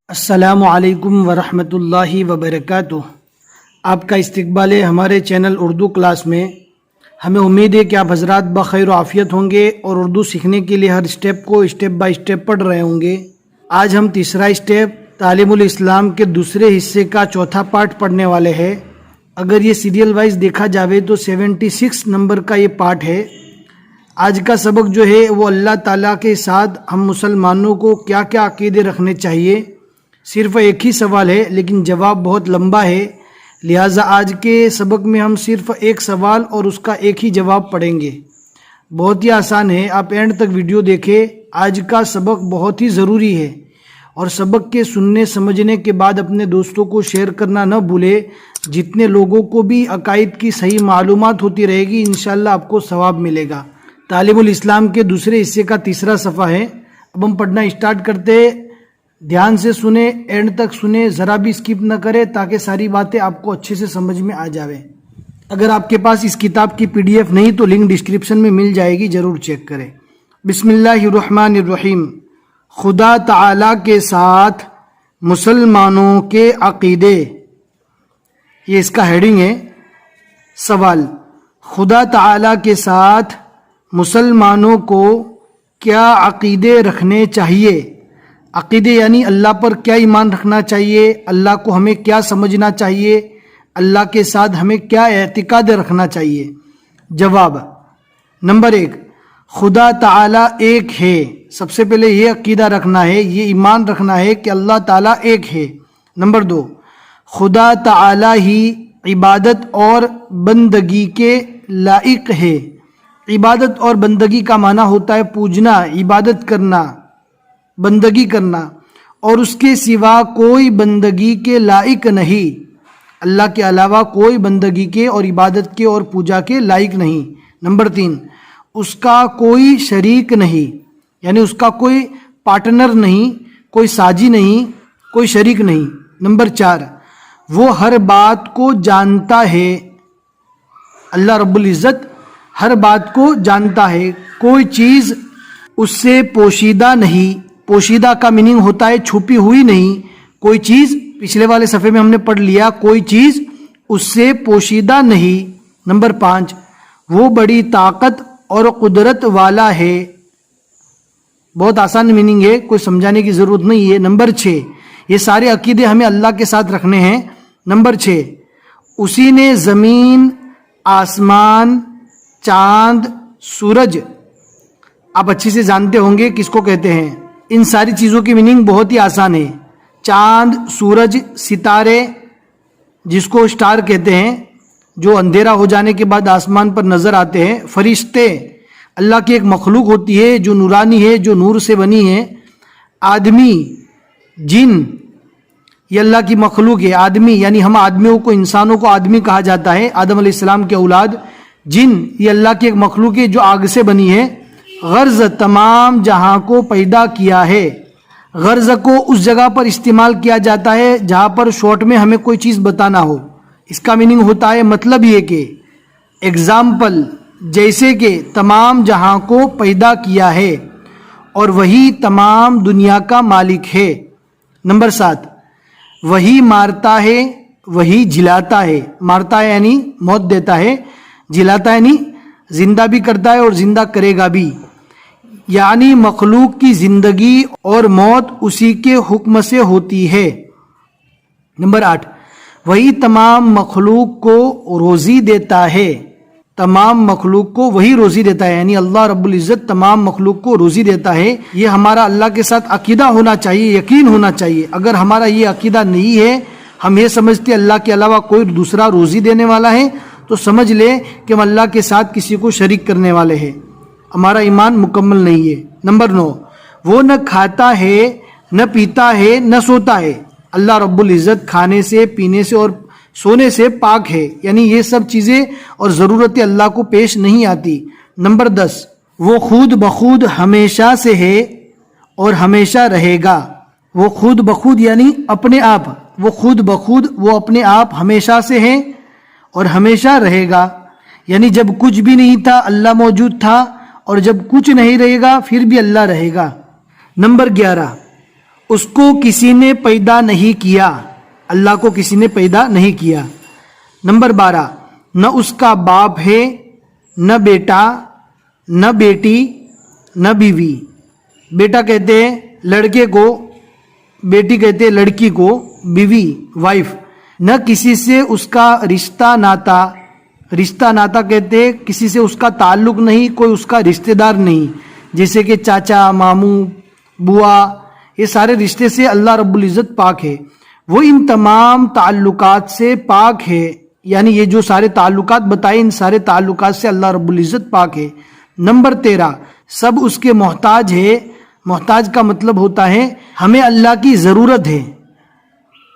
السلام علیکم ورحمۃ اللہ وبرکاتہ۔ آپ کا استقبال ہے ہمارے چینل اردو کلاس میں۔ ہمیں امید ہے کہ آپ حضرات بخیر و عافیت ہوں گے اور اردو سیکھنے کے لیے ہر اسٹیپ کو اسٹیپ بائی اسٹیپ پڑھ رہے ہوں گے۔ آج ہم تیسرا اسٹیپ تعلیم الاسلام کے دوسرے حصے کا چوتھا پارٹ پڑھنے والے ہیں۔ اگر یہ سیریل وائز دیکھا جاوے تو 76 نمبر کا یہ پارٹ ہے۔ آج کا سبق جو ہے وہ اللہ تعالیٰ کے ساتھ ہم مسلمانوں کو کیا کیا عقیدے رکھنے چاہیے۔ صرف ایک ہی سوال ہے لیکن جواب بہت لمبا ہے، لہٰذا آج کے سبق میں ہم صرف ایک سوال اور اس کا ایک ہی جواب پڑھیں گے۔ بہت ہی آسان ہے، آپ اینڈ تک ویڈیو دیکھیں۔ آج کا سبق بہت ہی ضروری ہے اور سبق کے سننے سمجھنے کے بعد اپنے دوستوں کو شیئر کرنا نہ بھولے۔ جتنے لوگوں کو بھی عقائد کی صحیح معلومات ہوتی رہے گی انشاءاللہ آپ کو ثواب ملے گا۔ تعلیم الاسلام کے دوسرے حصے کا تیسرا صفحہ ہے۔ اب ہم پڑھنا اسٹارٹ کرتے ہیں۔ دھیان سے سنیں، اینڈ تک سنیں، ذرا بھی اسکپ نہ کریں تاکہ ساری باتیں آپ کو اچھے سے سمجھ میں آ جاوے۔ اگر آپ کے پاس اس کتاب کی PDF نہیں تو لنک ڈسکرپشن میں مل جائے گی، ضرور چیک کریں۔ بسم اللہ الرحمن الرحیم۔ خدا تعالی کے ساتھ مسلمانوں کے عقیدے، یہ اس کا ہیڈنگ ہے۔ سوال: خدا تعالی کے ساتھ مسلمانوں کو کیا عقیدے رکھنے چاہیے؟ عقیدے یعنی اللہ پر کیا ایمان رکھنا چاہیے، اللہ کو ہمیں کیا سمجھنا چاہیے، اللہ کے ساتھ ہمیں کیا اعتقاد رکھنا چاہیے۔ جواب: نمبر 1، خدا تعالیٰ ایک ہے۔ سب سے پہلے یہ عقیدہ رکھنا ہے، یہ ایمان رکھنا ہے کہ اللہ تعالیٰ ایک ہے۔ نمبر 2، خدا تعالیٰ ہی عبادت اور بندگی کے لائق ہے۔ عبادت اور بندگی کا معنی ہوتا ہے پوجنا، عبادت کرنا، بندگی کرنا، اور اس کے سوا کوئی بندگی کے لائق نہیں۔ اللہ کے علاوہ کوئی بندگی کے اور عبادت کے اور پوجا کے لائق نہیں۔ نمبر 3، اس کا کوئی شریک نہیں، یعنی اس کا کوئی پارٹنر نہیں، کوئی ساجی نہیں، کوئی شریک نہیں۔ نمبر 4، وہ ہر بات کو جانتا ہے۔ اللہ رب العزت ہر بات کو جانتا ہے، کوئی چیز اس سے پوشیدہ نہیں۔ پوشیدہ کا میننگ ہوتا ہے چھپی ہوئی نہیں، کوئی چیز، پچھلے والے صفحے میں ہم نے پڑھ لیا، کوئی چیز اس سے پوشیدہ نہیں۔ نمبر 5، وہ بڑی طاقت اور قدرت والا ہے۔ بہت آسان میننگ ہے، کوئی سمجھانے کی ضرورت نہیں ہے۔ نمبر 6، یہ سارے عقیدے ہمیں اللہ کے ساتھ رکھنے ہیں۔ نمبر 6، اسی نے زمین، آسمان، چاند، سورج، آپ اچھے سے جانتے ہوں گے کس کو کہتے ہیں۔ ان ساری چیزوں کی میننگ بہت ہی آسان ہے۔ چاند، سورج، ستارے جس کو اسٹار کہتے ہیں، جو اندھیرا ہو جانے کے بعد آسمان پر نظر آتے ہیں۔ فرشتے اللہ کی ایک مخلوق ہوتی ہے جو نورانی ہے، جو نور سے بنی ہے۔ آدمی، جن، یہ اللہ کی مخلوق ہے۔ آدمی یعنی ہم آدمیوں کو، انسانوں کو آدمی کہا جاتا ہے، آدم علیہ السلام کے اولاد۔ جن یہ اللہ کی ایک مخلوق ہے جو آگ سے بنی ہے۔ غرض تمام جہاں کو پیدا کیا ہے۔ غرض کو اس جگہ پر استعمال کیا جاتا ہے جہاں پر شارٹ میں ہمیں کوئی چیز بتانا ہو۔ اس کا میننگ ہوتا ہے، مطلب یہ کہ ایگزامپل، جیسے کہ تمام جہاں کو پیدا کیا ہے اور وہی تمام دنیا کا مالک ہے۔ نمبر 7، وہی مارتا ہے، وہی جلاتا ہے۔ مارتا ہے یعنی موت دیتا ہے، جلاتا ہے یعنی زندہ بھی کرتا ہے اور زندہ کرے گا بھی، یعنی مخلوق کی زندگی اور موت اسی کے حکم سے ہوتی ہے۔ نمبر 8، وہی تمام مخلوق کو روزی دیتا ہے۔ تمام مخلوق کو وہی روزی دیتا ہے، یعنی اللہ رب العزت تمام مخلوق کو روزی دیتا ہے۔ یہ ہمارا اللہ کے ساتھ عقیدہ ہونا چاہیے، یقین ہونا چاہیے۔ اگر ہمارا یہ عقیدہ نہیں ہے، ہم یہ سمجھتے اللہ کے علاوہ کوئی دوسرا روزی دینے والا ہے، تو سمجھ لے کہ ہم اللہ کے ساتھ کسی کو شریک کرنے والے ہیں، ہمارا ایمان مکمل نہیں ہے۔ نمبر 9، وہ نہ کھاتا ہے، نہ پیتا ہے، نہ سوتا ہے۔ اللہ رب العزت کھانے سے، پینے سے اور سونے سے پاک ہے، یعنی یہ سب چیزیں اور ضرورتیں اللہ کو پیش نہیں آتی۔ نمبر 10، وہ خود بخود ہمیشہ سے ہے اور ہمیشہ رہے گا۔ وہ خود بخود یعنی اپنے آپ، وہ خود بخود، وہ اپنے آپ ہمیشہ سے ہے اور ہمیشہ رہے گا، یعنی جب کچھ بھی نہیں تھا اللہ موجود تھا، اور جب کچھ نہیں رہے گا پھر بھی اللہ رہے گا۔ نمبر 11، اس کو کسی نے پیدا نہیں کیا، اللہ کو کسی نے پیدا نہیں کیا۔ نمبر 12، نہ اس کا باپ ہے، نہ بیٹا، نہ بیٹی، نہ بیوی۔ بیٹا کہتے ہیں لڑکے کو، بیٹی کہتے ہیں لڑکی کو، بیوی وائف۔ نہ کسی سے اس کا رشتہ ناتا، رشتہ ناتا کہتے ہیں کسی سے اس کا تعلق نہیں، کوئی اس کا رشتہ دار نہیں، جیسے کہ چاچا، ماموں، بوا، یہ سارے رشتے سے اللہ رب العزت پاک ہے، وہ ان تمام تعلقات سے پاک ہے، یعنی یہ جو سارے تعلقات بتائے ان سارے تعلقات سے اللہ رب العزت پاک ہے۔ نمبر 13، سب اس کے محتاج ہے۔ محتاج کا مطلب ہوتا ہے ہمیں اللہ کی ضرورت ہے،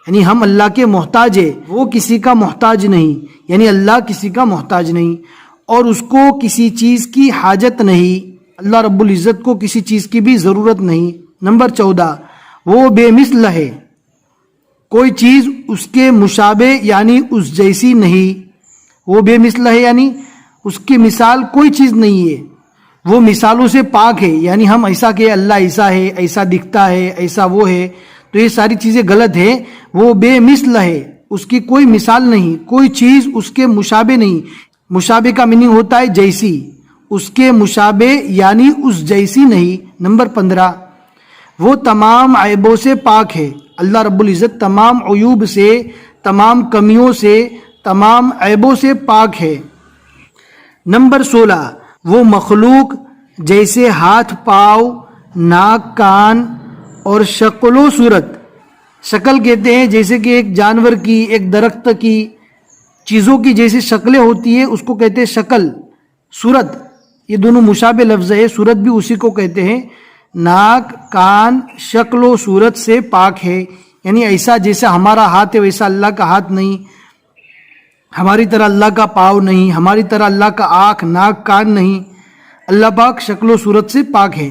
یعنی ہم اللہ کے محتاج ہیں، وہ کسی کا محتاج نہیں، یعنی اللہ کسی کا محتاج نہیں، اور اس کو کسی چیز کی حاجت نہیں، اللہ رب العزت کو کسی چیز کی بھی ضرورت نہیں۔ نمبر 14، وہ بے مثل ہے، کوئی چیز اس کے مشابہ یعنی اس جیسی نہیں۔ وہ بے مثل ہے یعنی اس کی مثال کوئی چیز نہیں ہے، وہ مثالوں سے پاک ہے، یعنی ہم ایسا کہ اللہ ایسا ہے، ایسا دکھتا ہے، ایسا وہ ہے، تو یہ ساری چیزیں غلط ہے۔ وہ بے مثل ہے، اس کی کوئی مثال نہیں، کوئی چیز اس کے مشابہ نہیں۔ مشابہ کا میننگ ہوتا ہے جیسی، اس کے مشابہ یعنی اس جیسی نہیں۔ نمبر 15، وہ تمام عیبوں سے پاک ہے، اللہ رب العزت تمام عیوب سے، تمام کمیوں سے، تمام عیبوں سے پاک ہے۔ نمبر 16، وہ مخلوق جیسے ہاتھ، پاؤں، ناک، کان اور شکل و صورت، شکل کہتے ہیں جیسے کہ ایک جانور کی، ایک درخت کی، چیزوں کی جیسی شکلیں ہوتی ہیں اس کو کہتے ہیں شکل۔ صورت، یہ دونوں مشابہ لفظ ہے، صورت بھی اسی کو کہتے ہیں۔ ناک، کان، شکل و صورت سے پاک ہے، یعنی ایسا جیسا ہمارا ہاتھ ہے ویسا اللہ کا ہاتھ نہیں، ہماری طرح اللہ کا پاؤں نہیں، ہماری طرح اللہ کا آنکھ، ناک، کان نہیں، اللہ پاک شکل و صورت سے پاک ہے۔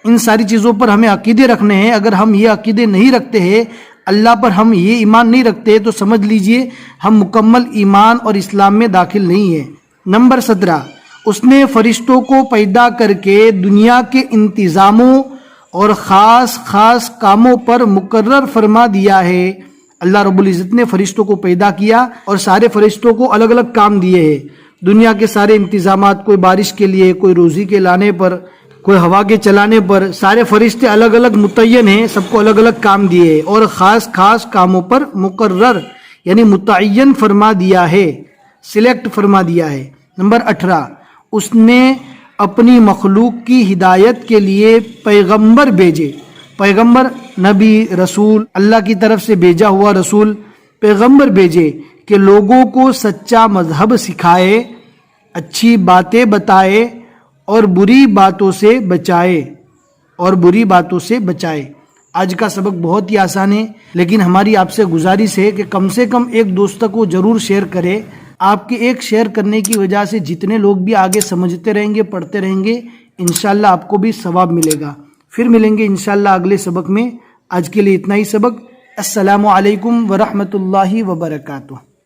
ان ساری چیزوں پر ہمیں عقیدے رکھنے ہیں۔ اگر ہم یہ عقیدے نہیں رکھتے ہیں، اللہ پر ہم یہ ایمان نہیں رکھتے، تو سمجھ لیجئے ہم مکمل ایمان اور اسلام میں داخل نہیں ہیں۔ نمبر 17، اس نے فرشتوں کو پیدا کر کے دنیا کے انتظاموں اور خاص خاص کاموں پر مقرر فرما دیا ہے۔ اللہ رب العزت نے فرشتوں کو پیدا کیا اور سارے فرشتوں کو الگ الگ کام دیے ہیں، دنیا کے سارے انتظامات، کوئی بارش کے لیے، کوئی روزی کے لانے پر، کوئی ہوا کے چلانے پر، سارے فرشتے الگ الگ متعین ہیں، سب کو الگ الگ کام دیے اور خاص خاص کاموں پر مقرر یعنی متعین فرما دیا ہے، سلیکٹ فرما دیا ہے۔ نمبر 18، اس نے اپنی مخلوق کی ہدایت کے لیے پیغمبر بھیجے۔ پیغمبر نبی، رسول، اللہ کی طرف سے بھیجا ہوا رسول، پیغمبر بھیجے کہ لوگوں کو سچا مذہب سکھائے، اچھی باتیں بتائے اور بری باتوں سے بچائے۔ آج کا سبق بہت ہی آسان ہے، لیکن ہماری آپ سے گزارش ہے کہ کم سے کم ایک دوست کو ضرور شیئر کرے۔ آپ کے ایک شیئر کرنے کی وجہ سے جتنے لوگ بھی آگے سمجھتے رہیں گے، پڑھتے رہیں گے، انشاءاللہ آپ کو بھی ثواب ملے گا۔ پھر ملیں گے انشاءاللہ اگلے سبق میں۔ آج کے لیے اتنا ہی سبق۔ السلام علیکم ورحمۃ اللہ وبرکاتہ۔